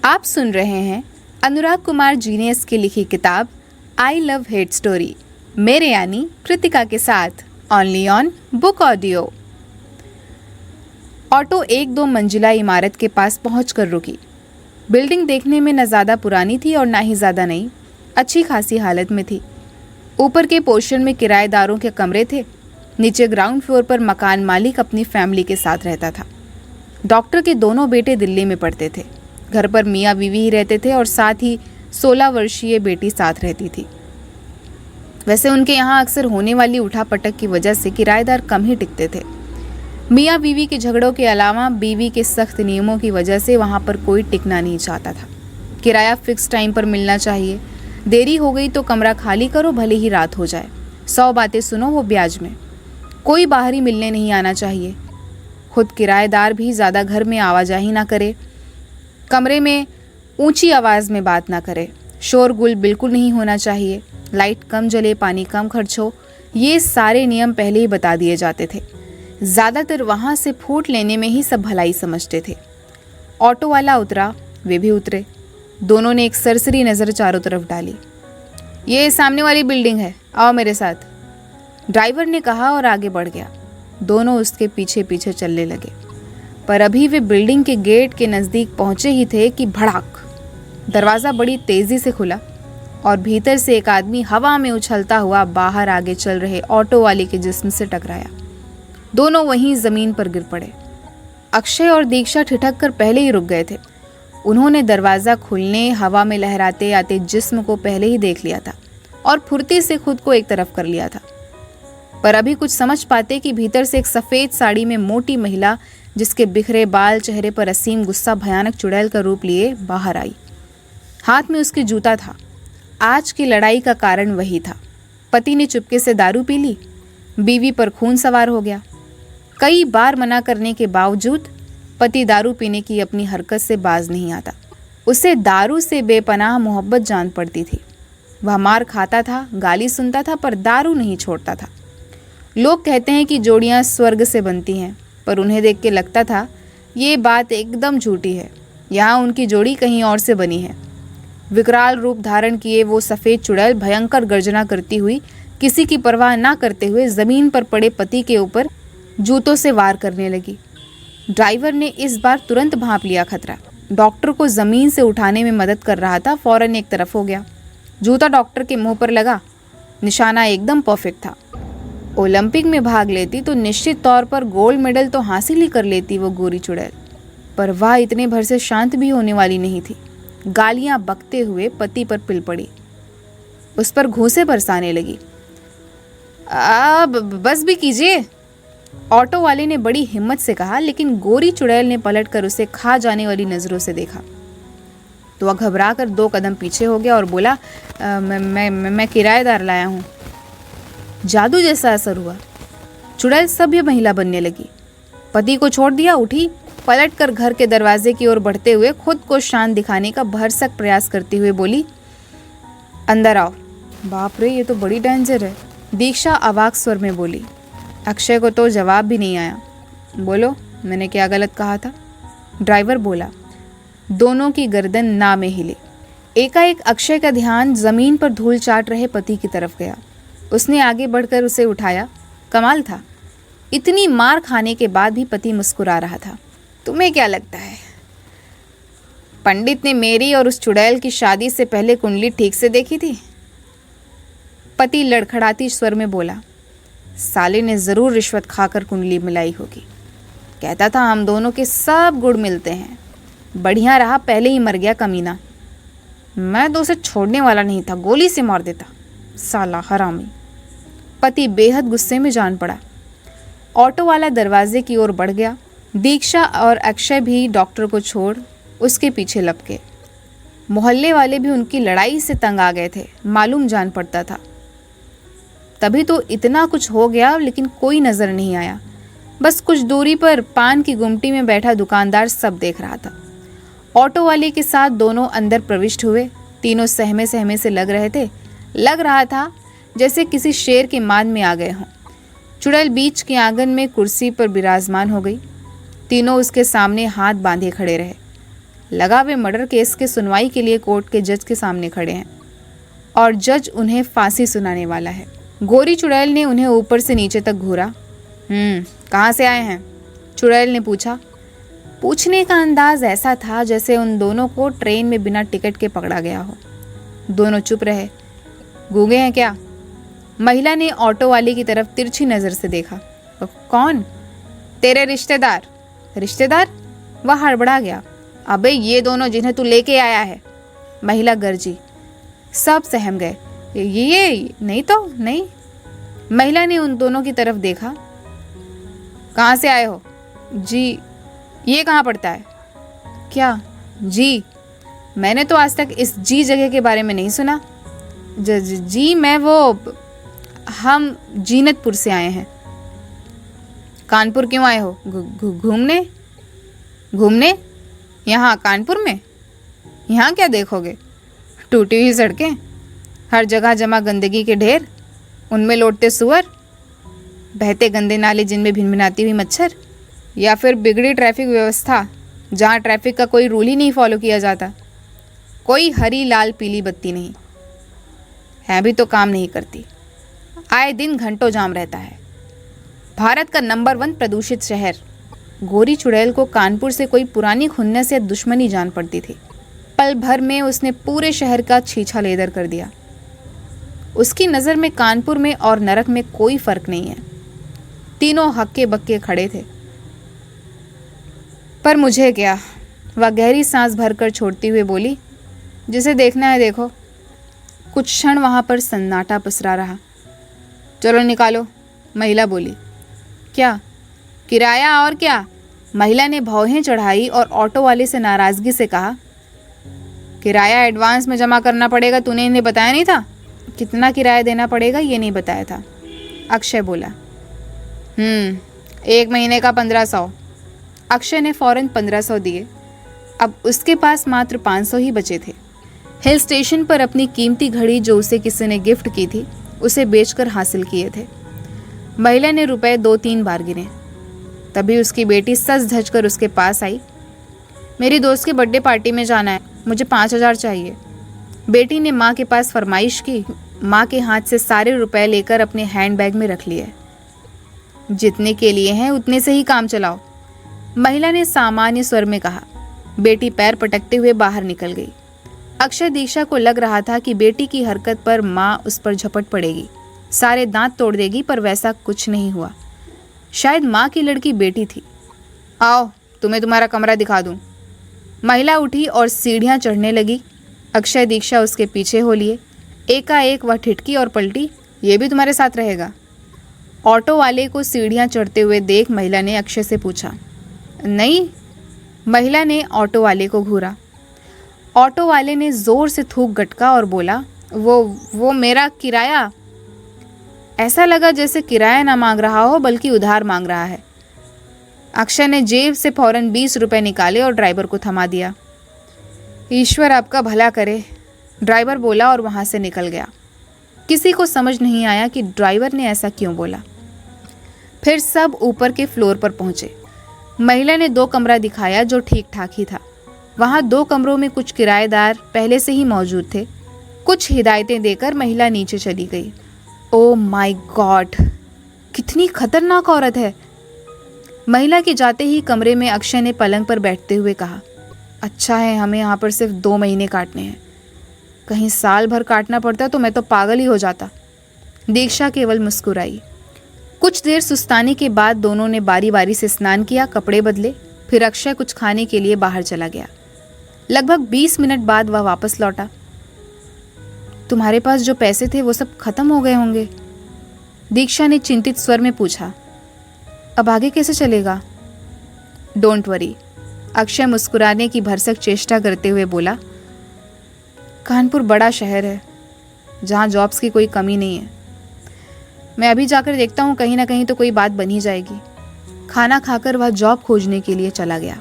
आप सुन रहे हैं अनुराग कुमार जीनियस की लिखी किताब आई लव हेट स्टोरी, मेरे यानी कृतिका के साथ, only on book audio. Auto 1-2 मंजिला इमारत के पास पहुंचकर रुकी। बिल्डिंग देखने में न ज़्यादा पुरानी थी और ना ही ज़्यादा नई, अच्छी खासी हालत में थी। ऊपर के पोर्शन में किराएदारों के कमरे थे। नीचे ग्राउंड फ्लोर पर मकान मालिक अपनी फैमिली के साथ रहता था। डॉक्टर के दोनों बेटे दिल्ली में पढ़ते थे। घर पर मियाँ बीवी ही रहते थे और साथ ही 16 वर्षीय बेटी साथ रहती थी। वैसे उनके यहाँ अक्सर होने वाली उठापटक की वजह से किराएदार कम ही टिकते थे। मियाँ बीवी के झगड़ों के अलावा बीवी के सख्त नियमों की वजह से वहाँ पर कोई टिकना नहीं चाहता था। किराया फिक्स टाइम पर मिलना चाहिए। देरी हो गई तो कमरा खाली करो, भले ही रात हो जाए। 100 बातें सुनो, वो ब्याज में। कोई बाहरी मिलने नहीं आना चाहिए। खुद किराएदार भी ज़्यादा घर में आवाजाही ना करे। कमरे में ऊंची आवाज़ में बात ना करे। शोरगुल बिल्कुल नहीं होना चाहिए। लाइट कम जले, पानी कम खर्च हो। ये सारे नियम पहले ही बता दिए जाते थे। ज़्यादातर वहाँ से फूट लेने में ही सब भलाई समझते थे। ऑटो वाला उतरा, वे भी उतरे। दोनों ने एक सरसरी नज़र चारों तरफ डाली। ये सामने वाली बिल्डिंग है, आओ मेरे साथ, ड्राइवर ने कहा और आगे बढ़ गया। दोनों उसके पीछे पीछे चलने लगे। पर अभी वे बिल्डिंग के गेट के नज़दीक पहुंचे ही थे कि भड़ाक, दरवाज़ा बड़ी तेज़ी से खुला और भीतर से एक आदमी हवा में उछलता हुआ बाहर आगे चल रहे ऑटो वाले के जिस्म से टकराया। दोनों वहीं ज़मीन पर गिर पड़े। अक्षय और दीक्षा ठिठक कर पहले ही रुक गए थे। उन्होंने दरवाज़ा खुलने, हवा में लहराते आते जिस्म को पहले ही देख लिया था और फुर्ती से खुद को एक तरफ कर लिया था। पर अभी कुछ समझ पाते कि भीतर से एक सफ़ेद साड़ी में मोटी महिला, जिसके बिखरे बाल, चेहरे पर असीम गुस्सा, भयानक चुड़ैल का रूप लिए बाहर आई। हाथ में उसके जूता था। आज की लड़ाई का कारण वही था। पति ने चुपके से दारू पी ली, बीवी पर खून सवार हो गया। कई बार मना करने के बावजूद पति दारू पीने की अपनी हरकत से बाज नहीं आता। उसे दारू से बेपनाह मोहब्बत जान पड़ती थी। वह मार खाता था, गाली सुनता था, पर दारू नहीं छोड़ता था। लोग कहते हैं कि जोड़ियां स्वर्ग से बनती हैं, पर उन्हें देख के लगता था ये बात एकदम झूठी है। यहाँ उनकी जोड़ी कहीं और से बनी है। विकराल रूप धारण किए वो सफ़ेद चुड़ैल भयंकर गर्जना करती हुई, किसी की परवाह ना करते हुए ज़मीन पर पड़े पति के ऊपर जूतों से वार करने लगी। ड्राइवर ने इस बार तुरंत भांप लिया खतरा। डॉक्टर को ज़मीन से उठाने में मदद कर रहा था, फौरन एक तरफ हो गया। जूता डॉक्टर के मुंह पर लगा। निशाना एकदम परफेक्ट था। ओलंपिक में भाग लेती तो निश्चित तौर पर गोल्ड मेडल तो हासिल ही कर लेती वो गोरी चुड़ैल। पर वह इतने भर से शांत भी होने वाली नहीं थी। गालियां बकते हुए पति पर पिल पड़ी, उस पर घूंसे बरसाने लगी। अब बस भी कीजिए, ऑटो वाले ने बड़ी हिम्मत से कहा, लेकिन गोरी चुड़ैल ने पलटकर उसे खा जाने वाली नज़रों से देखा तो वह घबरा कर 2 कदम पीछे हो गया और बोला, मैं किराएदार लाया हूँ। जादू जैसा असर हुआ। चुड़ैल सभ्य महिला बनने लगी। पति को छोड़ दिया, उठी, पलटकर घर के दरवाजे की ओर बढ़ते हुए खुद को शांत दिखाने का भरसक प्रयास करते हुए बोली, अंदर आओ। बाप रे, ये तो बड़ी डेंजर है, दीक्षा अवाक स्वर में बोली। अक्षय को तो जवाब भी नहीं आया। बोलो, मैंने क्या गलत कहा था? ड्राइवर बोला। दोनों की गर्दन ना में हिले। एकाएक अक्षय का ध्यान जमीन पर धूल चाट रहे पति की तरफ गया। उसने आगे बढ़कर उसे उठाया। कमाल था, इतनी मार खाने के बाद भी पति मुस्कुरा रहा था। तुम्हें क्या लगता है, पंडित ने मेरी और उस चुड़ैल की शादी से पहले कुंडली ठीक से देखी थी? पति लड़खड़ाती स्वर में बोला, साले ने ज़रूर रिश्वत खाकर कुंडली मिलाई होगी। कहता था हम दोनों के सब गुण मिलते हैं। बढ़िया रहा पहले ही मर गया कमीना। मैं तो उसे छोड़ने वाला नहीं था, गोली से मार देता, साला हरामी। पति बेहद गुस्से में जान पड़ा। ऑटो वाला दरवाजे की ओर बढ़ गया। दीक्षा और अक्षय भी डॉक्टर को छोड़ उसके पीछे लपके। मोहल्ले वाले भी उनकी लड़ाई से तंग आ गए थे, मालूम जान पड़ता था। तभी तो इतना कुछ हो गया, लेकिन कोई नज़र नहीं आया। बस कुछ दूरी पर पान की गुमटी में बैठा दुकानदार सब देख रहा था। ऑटो वाले के साथ दोनों अंदर प्रविष्ट हुए। तीनों सहमे सहमे से लग रहे थे। लग रहा था जैसे किसी शेर के मान में आ गए हों। चुड़ैल बीच के आंगन में कुर्सी पर विराजमान हो गई। तीनों उसके सामने हाथ बांधे खड़े रहे। लगा वे मर्डर केस के सुनवाई के लिए कोर्ट के जज के सामने खड़े हैं और जज उन्हें फांसी सुनाने वाला है। गोरी चुड़ैल ने उन्हें ऊपर से नीचे तक घूरा। कहाँ से आए हैं? चुड़ैल ने पूछा। पूछने का अंदाज ऐसा था जैसे उन दोनों को ट्रेन में बिना टिकट के पकड़ा गया हो। दोनों चुप रहे। गूंगे हैं क्या? महिला ने ऑटो वाले की तरफ तिरछी नजर से देखा। कौन? तेरे रिश्तेदार। रिश्तेदार? वह हड़बड़ा गया। अबे ये दोनों जिन्हें तू लेके आया है। महिला गरजी। सब सहम गए। ये नहीं तो नहीं। महिला ने उन दोनों की तरफ देखा। कहाँ से आए हो? जी। ये कहाँ पड़ता है? क्या? जी। मैंने तो आज तक इस जी जगह के बारे में नहीं सुना। जी मैं हम जीनतपुर से आए हैं। कानपुर क्यों आए हो? घूमने। घूमने? यहाँ कानपुर में? यहाँ क्या देखोगे? टूटी हुई सड़कें, हर जगह जमा गंदगी के ढेर, उनमें लौटते सुअर, बहते गंदे नाले जिनमें भिनभिनाती हुई मच्छर, या फिर बिगड़ी ट्रैफिक व्यवस्था जहाँ ट्रैफिक का कोई रूल ही नहीं फॉलो किया जाता। कोई हरी लाल पीली बत्ती नहीं है भी तो काम नहीं करती। आए दिन घंटों जाम रहता है। भारत का नंबर 1 प्रदूषित शहर। गोरी चुड़ैल को कानपुर से कोई पुरानी खुन्नस या दुश्मनी जान पड़ती थी। पल भर में उसने पूरे शहर का छीछा लेदर कर दिया। उसकी नज़र में कानपुर में और नरक में कोई फर्क नहीं है। तीनों हक्के बक्के खड़े थे। पर मुझे क्या? वह गहरी सांस भरकर छोड़ती हुए बोली। जिसे देखना है देखो। कुछ क्षण वहाँ पर सन्नाटा पसरा रहा। चलो निकालो, महिला बोली। क्या? किराया और क्या? महिला ने भौहें चढ़ाई और ऑटो वाले से नाराजगी से कहा। किराया एडवांस में जमा करना पड़ेगा, तूने इन्हें बताया नहीं था? कितना किराया देना पड़ेगा ये नहीं बताया था। अक्षय बोला। 1 महीने का 1500। अक्षय ने फौरन 1500 दिए। अब उसके पास मात्र 500 ही बचे थे। हिल स्टेशन पर अपनी कीमती घड़ी जो उसे किसी ने गिफ्ट की थी उसे बेचकर हासिल किए थे। महिला ने रुपए 2-3 बार गिने। तभी उसकी बेटी सज धज कर उसके पास आई। मेरी दोस्त के बर्थडे पार्टी में जाना है, मुझे 5000 चाहिए। बेटी ने माँ के पास फरमाइश की। माँ के हाथ से सारे रुपए लेकर अपने हैंडबैग में रख लिए। जितने के लिए हैं उतने से ही काम चलाओ, महिला ने सामान्य स्वर में कहा। बेटी पैर पटकते हुए बाहर निकल गई। अक्षय दीक्षा को लग रहा था कि बेटी की हरकत पर माँ उस पर झपट पड़ेगी, सारे दांत तोड़ देगी, पर वैसा कुछ नहीं हुआ। शायद माँ की लड़की बेटी थी। आओ तुम्हें तुम्हारा कमरा दिखा दूं। महिला उठी और सीढ़ियाँ चढ़ने लगी। अक्षय दीक्षा उसके पीछे हो लिए। एकाएक वह ठिठकी और पलटी। ये भी तुम्हारे साथ रहेगा? ऑटो वाले को सीढ़ियाँ चढ़ते हुए देख महिला ने अक्षय से पूछा। नहीं। महिला ने ऑटो वाले को घूरा। ऑटो वाले ने जोर से थूक गटका और बोला, वो मेरा किराया। ऐसा लगा जैसे किराया ना मांग रहा हो बल्कि उधार मांग रहा है। अक्षय ने जेब से फौरन 20 रुपए निकाले और ड्राइवर को थमा दिया। ईश्वर आपका भला करे, ड्राइवर बोला और वहां से निकल गया। किसी को समझ नहीं आया कि ड्राइवर ने ऐसा क्यों बोला। फिर सब ऊपर के फ्लोर पर पहुंचे। महिला ने 2 कमरा दिखाया जो ठीक ठाक ही था। वहां 2 कमरों में कुछ किराएदार पहले से ही मौजूद थे। कुछ हिदायतें देकर महिला नीचे चली गई। ओ माय गॉड, कितनी खतरनाक औरत है। महिला के जाते ही कमरे में अक्षय ने पलंग पर बैठते हुए कहा, अच्छा है हमें यहाँ पर सिर्फ 2 महीने काटने हैं। कहीं साल भर काटना पड़ता तो मैं तो पागल ही हो जाता। दीक्षा केवल मुस्कुराई। कुछ देर सुस्ताने के बाद दोनों ने बारी बारी से स्नान किया, कपड़े बदले। फिर अक्षय कुछ खाने के लिए बाहर चला गया। लगभग 20 मिनट बाद वह वापस लौटा। तुम्हारे पास जो पैसे थे वो सब खत्म हो गए होंगे, दीक्षा ने चिंतित स्वर में पूछा। अब आगे कैसे चलेगा? डोंट वरी, अक्षय मुस्कुराने की भरसक चेष्टा करते हुए बोला। कानपुर बड़ा शहर है जहाँ जॉब्स की कोई कमी नहीं है। मैं अभी जाकर देखता हूँ, कहीं ना कहीं तो कोई बात बन ही जाएगी। खाना खाकर वह जॉब खोजने के लिए चला गया।